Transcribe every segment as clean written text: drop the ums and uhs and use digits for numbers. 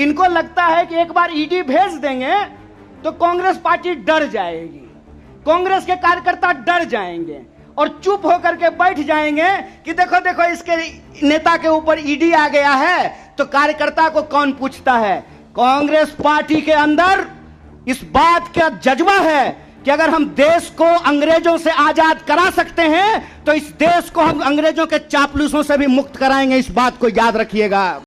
इनको लगता है कि एक बार ईडी भेज देंगे तो कांग्रेस पार्टी डर जाएगी, कांग्रेस के कार्यकर्ता डर जाएंगे और चुप होकर के बैठ जाएंगे कि देखो देखो इसके नेता के ऊपर ईडी आ गया है तो कार्यकर्ता को कौन पूछता है। कांग्रेस पार्टी के अंदर इस बात का जज्बा है कि अगर हम देश को अंग्रेजों से आजाद करा सकते हैं तो इस देश को हम अंग्रेजों के चापलूसों से भी मुक्त कराएंगे। इस बात को याद रखिएगा।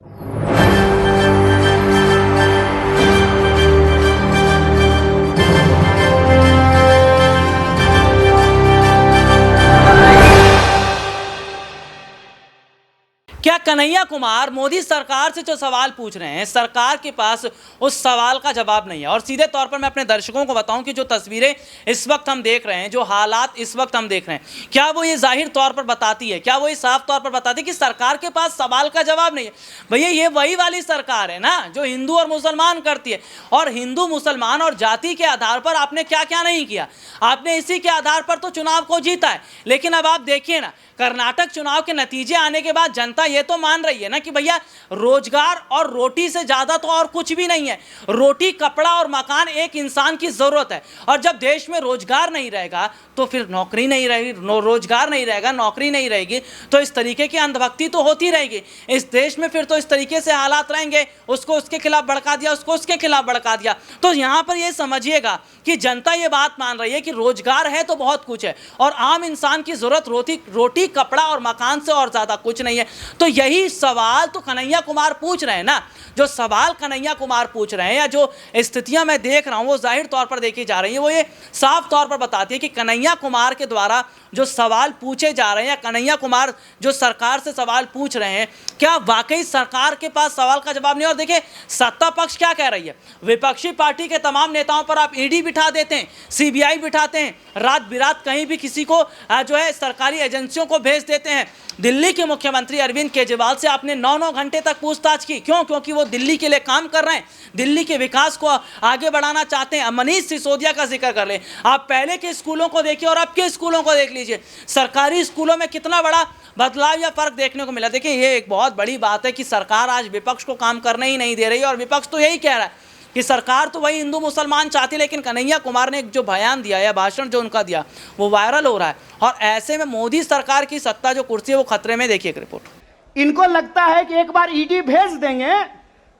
क्या कन्हैया कुमार मोदी सरकार से जो सवाल पूछ रहे हैं, सरकार के पास उस सवाल का जवाब नहीं है। और सीधे तौर पर मैं अपने दर्शकों को बताऊं कि जो तस्वीरें इस वक्त हम देख रहे हैं, जो हालात इस वक्त हम देख रहे हैं, क्या वो ये जाहिर तौर पर बताती है, क्या वो ये साफ तौर पर बताती है कि सरकार के पास सवाल का जवाब नहीं है। भैया ये वही वाली सरकार है ना जो हिंदू और मुसलमान करती है। और हिंदू मुसलमान और जाति के आधार पर आपने क्या क्या नहीं किया, आपने इसी के आधार पर तो चुनाव को जीता है। लेकिन अब आप देखिए ना, कर्नाटक चुनाव के नतीजे आने के बाद जनता ये तो मान रही है ना कि भैया रोजगार और रोटी से ज्यादा तो और कुछ भी नहीं है। रोटी, कपड़ा और मकान एक इंसान की जरूरत है। और जब देश में रोजगार नहीं रहेगा तो फिर नौकरी नहीं रहेगी, रोजगार नहीं रहेगा, नौकरी नहीं रहेगी तो इस तरीके की अंधभक्ति तो होती रहेगी इस देश में। फिर तो इस तरीके से हालात रहेंगे, उसको उसके खिलाफ भड़का दिया, उसको उसके खिलाफ भड़का दिया। तो यहां पर यह समझिएगा कि जनता ये बात मान रही है कि रोजगार है तो बहुत कुछ है और आम इंसान की जरूरत रोटी, कपड़ा और मकान से और ज्यादा कुछ नहीं है। तो यही सवाल तो कन्हैया कुमार पूछ रहे हैं ना। जो सवाल कन्हैया कुमार पूछ रहे हैं या जो स्थितियां मैं देख रहा हूं वो जाहिर तौर पर देखी जा रही है, वो ये साफ तौर पर बताती है कि कन्हैया कुमार के द्वारा जो सवाल पूछे जा रहे हैं या कन्हैया कुमार जो सरकार से सवाल पूछ रहे हैं, क्या वाकई सरकार के पास सवाल का जवाब नहीं। और देखिए सत्ता पक्ष क्या कह रही है, विपक्षी पार्टी के तमाम नेताओं पर आप ईडी बिठा देते हैं, सीबीआई बिठाते हैं, रात बिरात कहीं भी किसी को जो है सरकारी एजेंसियों को भेज देते हैं। दिल्ली के मुख्यमंत्री अरविंद केजरीवाल से आपने 9-9 घंटे तक पूछताछ की। क्यों? क्योंकि वो दिल्ली के लिए काम कर रहे हैं, दिल्ली के विकास को आगे बढ़ाना चाहते हैं। मनीष सिसोदिया का जिक्र कर ले, आप पहले के स्कूलों को देखिए और अब के स्कूलों को देख लीजिए, सरकारी स्कूलों में कितना बड़ा बदलाव या फर्क देखने को मिला। देखिए ये एक बहुत बड़ी बात है कि सरकार आज विपक्ष को काम करने ही नहीं दे रही है और विपक्ष तो यही कह रहा है कि सरकार तो वही हिंदू मुसलमान चाहती है। लेकिन कन्हैया कुमार ने एक जो बयान दिया या भाषण जो उनका दिया वो वायरल हो रहा है और ऐसे में मोदी सरकार की सत्ता जो कुर्सी है वो खतरे में। देखिए एक रिपोर्ट। इनको लगता है कि एक बार ईडी भेज देंगे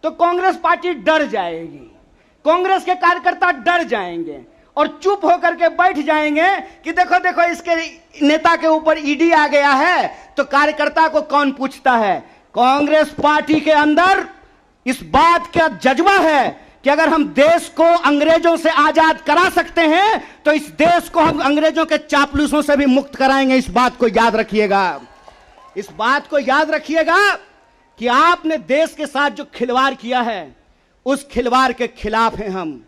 तो कांग्रेस पार्टी डर जाएगी, कांग्रेस के कार्यकर्ता डर जाएंगे और चुप होकर के बैठ जाएंगे कि देखो देखो इसके नेता के ऊपर ईडी आ गया है तो कार्यकर्ता को कौन पूछता है। कांग्रेस पार्टी के अंदर इस बात का जज्बा है कि अगर हम देश को अंग्रेजों से आजाद करा सकते हैं तो इस देश को हम अंग्रेजों के चापलूसों से भी मुक्त कराएंगे। इस बात को याद रखिएगा। इस बात को याद रखिएगा कि आपने देश के साथ जो खिलवाड़ किया है उस खिलवाड़ के खिलाफ हैं हम।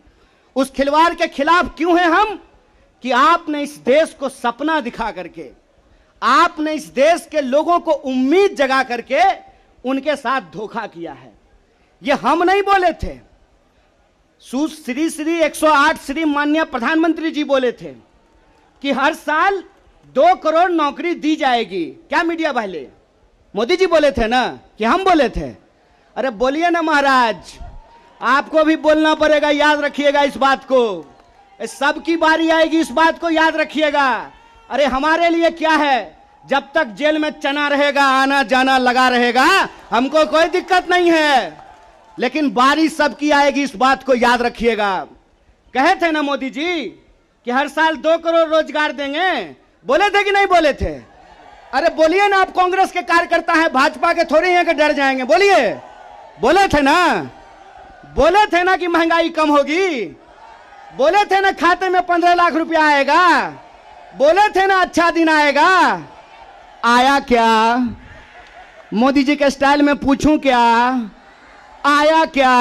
उस खिलवाड़ के खिलाफ क्यों हैं हम? कि आपने इस देश को सपना दिखा करके, आपने इस देश के लोगों को उम्मीद जगा करके उनके साथ धोखा किया है। ये हम नहीं बोले थे, श्री 108 श्री माननीय प्रधानमंत्री जी बोले थे कि हर साल 2 करोड़ नौकरी दी जाएगी। क्या मीडिया वाले? मोदी जी बोले थे ना कि हम बोले थे? अरे बोलिए ना महाराज, आपको भी बोलना पड़ेगा, याद रखिएगा इस बात को। सबकी बारी आएगी, इस बात को याद रखिएगा। अरे हमारे लिए क्या है, जब तक जेल में चना रहेगा, आना जाना लगा रहेगा, हमको कोई दिक्कत नहीं है। लेकिन बारी सबकी आएगी, इस बात को याद रखिएगा। कहे थे ना मोदी जी कि हर साल 2 करोड़ रोजगार देंगे, बोले थे कि नहीं बोले थे? अरे बोलिए ना, आप कांग्रेस के कार्यकर्ता हैं, भाजपा के थोड़े हैं कि डर जाएंगे। बोलिए, बोले थे ना, बोले थे ना कि महंगाई कम होगी, बोले थे ना खाते में 15 लाख रुपया आएगा, बोले थे ना अच्छा दिन आएगा। आया क्या? मोदी जी के स्टाइल में पूछूं क्या, आया क्या?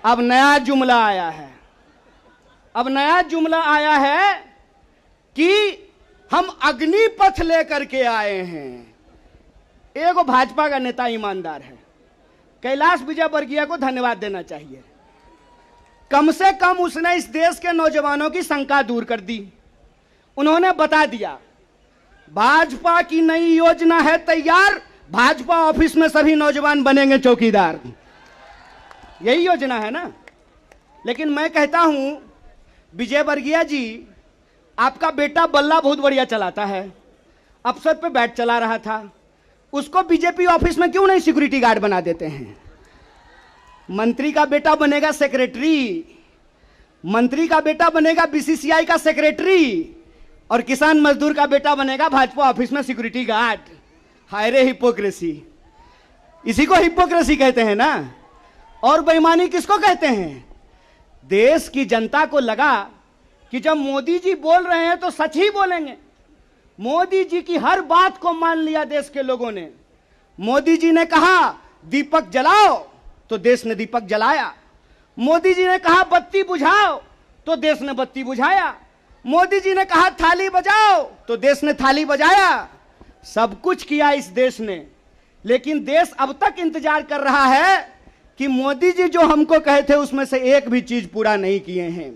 अब नया जुमला आया है। अब नया जुमला आया है कि हम अग्निपथ लेकर के आए हैं। एगो भाजपा का नेता ईमानदार है, कैलाश विजयवर्गीय को धन्यवाद देना चाहिए। कम से कम उसने इस देश के नौजवानों की शंका दूर कर दी। उन्होंने बता दिया भाजपा की नई योजना है तैयार, भाजपा ऑफिस में सभी नौजवान बनेंगे चौकीदार। यही योजना है ना। लेकिन मैं कहता हूं विजय वर्गीय जी, आपका बेटा बल्ला बहुत बढ़िया चलाता है, अफसर पे बैठ चला रहा था, उसको बीजेपी ऑफिस में क्यों नहीं सिक्योरिटी गार्ड बना देते हैं? मंत्री का बेटा बनेगा सेक्रेटरी, मंत्री का बेटा बनेगा बीसीसीआई का सेक्रेटरी, और किसान मजदूर का बेटा बनेगा भाजपा ऑफिस में सिक्योरिटी गार्ड। हाय रे हिपोक्रेसी, इसी को हिपोक्रेसी कहते हैं ना। और बेईमानी किसको कहते हैं? देश की जनता को लगा कि जब मोदी जी बोल रहे हैं तो सच ही बोलेंगे। मोदी जी की हर बात को मान लिया देश के लोगों ने। मोदी जी ने कहा दीपक जलाओ तो देश ने दीपक जलाया। मोदी जी ने कहा बत्ती बुझाओ तो देश ने बत्ती बुझाया। मोदी जी ने कहा थाली बजाओ तो देश ने थाली बजाया। सब कुछ किया इस देश ने, लेकिन देश अब तक इंतजार कर रहा है कि मोदी जी जो हमको कहे थे उसमें से एक भी चीज पूरा नहीं किए हैं।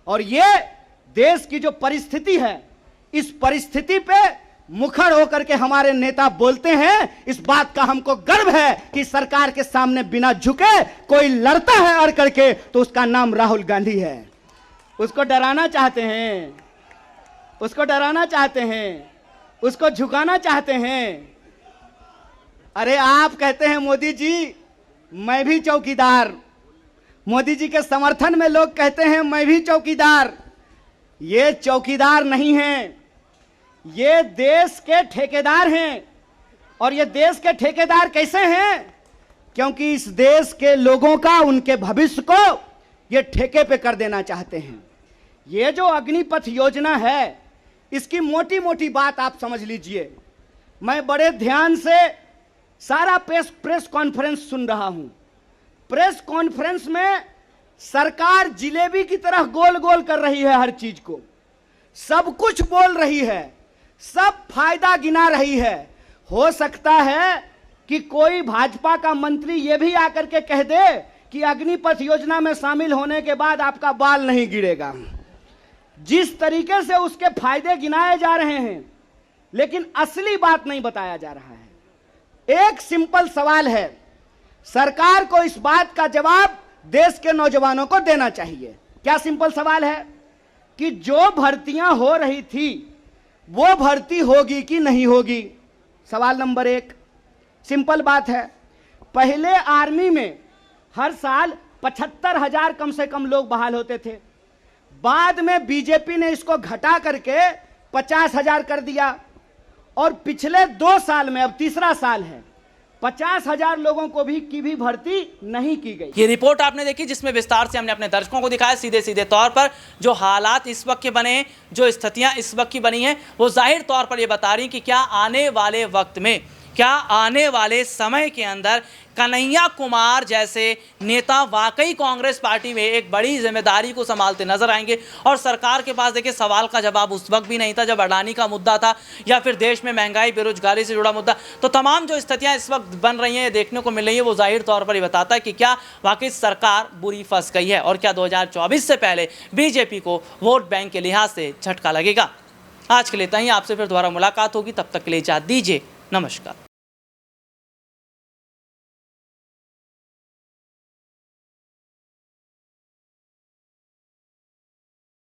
और ये देश की जो परिस्थिति है, इस परिस्थिति पे मुखर होकर के हमारे नेता बोलते हैं। इस बात का हमको गर्व है कि सरकार के सामने बिना झुके कोई लड़ता है अड़ करके, तो उसका नाम राहुल गांधी है। उसको डराना चाहते हैं, उसको डराना चाहते हैं, उसको झुकाना चाहते हैं। अरे आप कहते हैं मोदी जी मैं भी चौकीदार, मोदी जी के समर्थन में लोग कहते हैं मैं भी चौकीदार। ये चौकीदार नहीं हैं, ये देश के ठेकेदार हैं। और ये देश के ठेकेदार कैसे हैं? क्योंकि इस देश के लोगों का, उनके भविष्य को ये ठेके पे कर देना चाहते हैं। ये जो अग्निपथ योजना है, इसकी मोटी मोटी बात आप समझ लीजिए। मैं बड़े ध्यान से सारा प्रेस कॉन्फ्रेंस सुन रहा हूं। प्रेस कॉन्फ्रेंस में सरकार जिलेबी की तरह गोल गोल कर रही है, हर चीज को सब कुछ बोल रही है, सब फायदा गिना रही है। हो सकता है कि कोई भाजपा का मंत्री यह भी आकर के कह दे कि अग्निपथ योजना में शामिल होने के बाद आपका बाल नहीं गिरेगा। जिस तरीके से उसके फायदे गिनाए जा रहे हैं, लेकिन असली बात नहीं बताया जा रहा है। एक सिंपल सवाल है, सरकार को इस बात का जवाब देश के नौजवानों को देना चाहिए। क्या सिंपल सवाल है कि जो भर्तियां हो रही थी वो भर्ती होगी कि नहीं होगी? सवाल नंबर एक। सिंपल बात है, पहले आर्मी में हर साल 75,000 कम से कम लोग बहाल होते थे। बाद में बीजेपी ने इसको घटा करके 50,000 कर दिया, और पिछले 2 साल में, अब तीसरा साल है, 50,000 लोगों को की भी भर्ती नहीं की गई। ये रिपोर्ट आपने देखी जिसमें विस्तार से हमने अपने दर्शकों को दिखाया सीधे सीधे तौर पर जो हालात इस वक्त के बने हैं, जो स्थितियां इस वक्त की बनी हैं, वो जाहिर तौर पर ये बता रही कि क्या आने वाले वक्त में, क्या आने वाले समय के अंदर कन्हैया कुमार जैसे नेता वाकई कांग्रेस पार्टी में एक बड़ी जिम्मेदारी को संभालते नजर आएंगे। और सरकार के पास देखिए सवाल का जवाब उस वक्त भी नहीं था जब अडानी का मुद्दा था, या फिर देश में महंगाई बेरोजगारी से जुड़ा मुद्दा। तो तमाम जो स्थितियां इस वक्त बन रही हैं, देखने को मिल रही है, वो जाहिर तौर पर ये बताता है कि क्या वाकई सरकार बुरी फंस गई है, और क्या 2024 से पहले बीजेपी को वोट बैंक के लिहाज से झटका लगेगा। आज के लिए इतना ही, आपसे फिर दोबारा मुलाकात होगी, तब तक के लिए इजाजत दीजिए, नमस्कार।